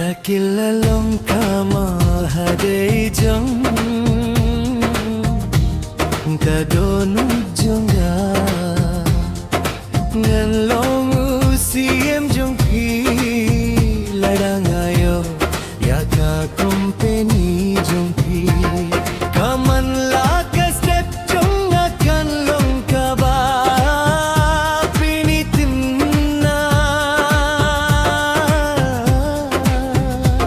Kakilalong kamahaday jong kadonong jonga nganlong usiem jong pi ladangayo yaka company jong pi kaman la ka step jong akan long kaba pinitin na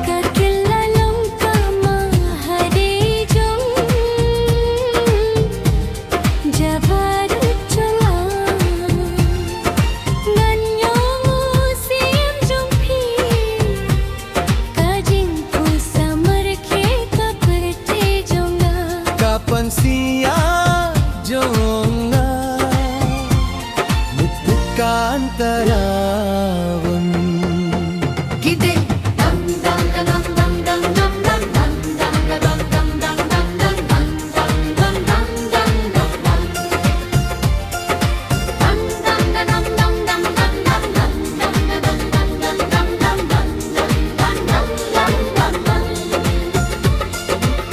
kakilalong kamahaday jong jabarut jonga nganyong usiem jong pi kajing ku samar ke kaperte jonga kapan siya jonga bukan tarawan gide dam dam dam dam dam dam dam dam dam dam dam dam dam dam dam dam dam dam dam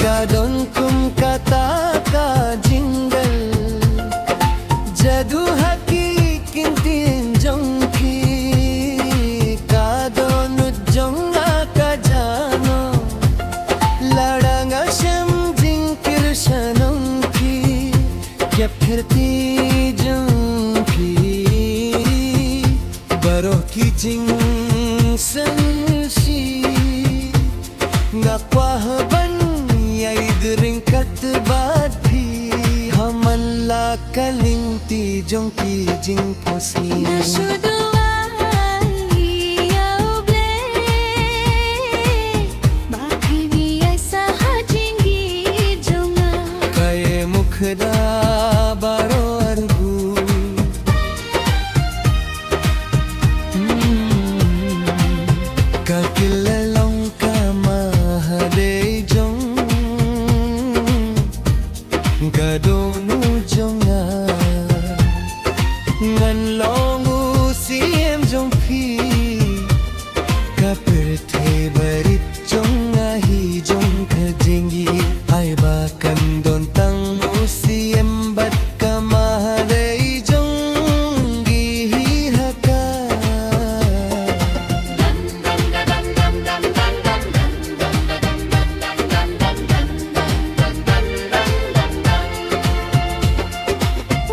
kadon kum kata ka jingle jadu hakikin tin jongki kadon jonga ka jano ladanga sham jinkir shanam ki kya phirti jongki baro ki jing sanshi ngakwaban idring katbat bhi haman la kalinti jongki jing posni nasudwai auble bakhi bi aisa hajingi jonga kaye mukhda baro argu kakilalong kamahaday jong kadonu jonga nganlong usiem jong pi kaperte barit jonga hi jong kajingi ai ba kandon tang usiem bat kamahaday jong gi hi haka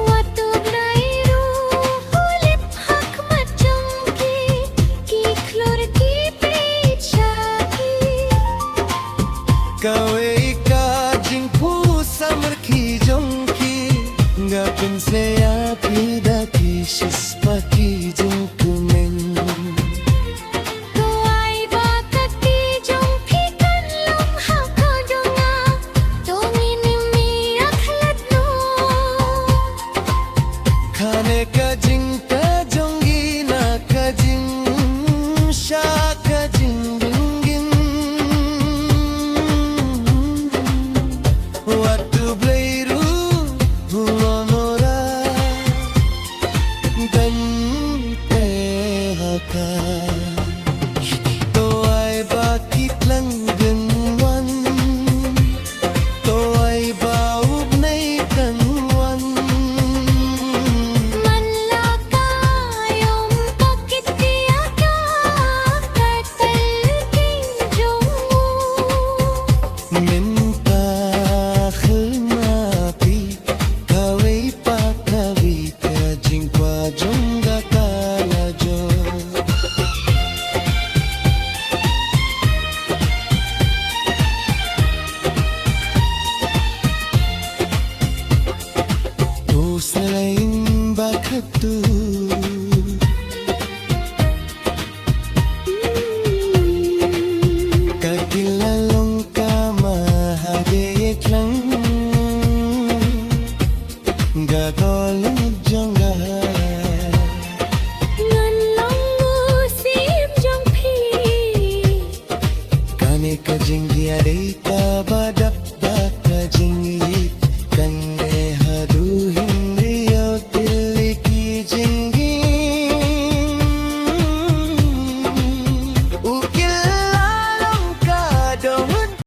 watu blairu hulip hak macongki ki klor ki pechaki kawe ka jing pu samar ki jong ki ngapin se api da ki shispa ki jong kumen Tuai bakati jong pikan long haka jonga dongin mi akhlat no khane ka jing ta jongi na ka jing sha ka jing dingin watu blairu honora dan te haka to ai bakit lang ganwan to ai baub nay kanwan manlaka yom pakit diya kya katal ki jong minta khilmapi kawai pa kawi ka jingkwa jonga kala jo tu selain bakatu kakilalong kamahaday lang gagolong jonga nganlong usiem jong pi kane ka jingi aday ka badap ba ka jingi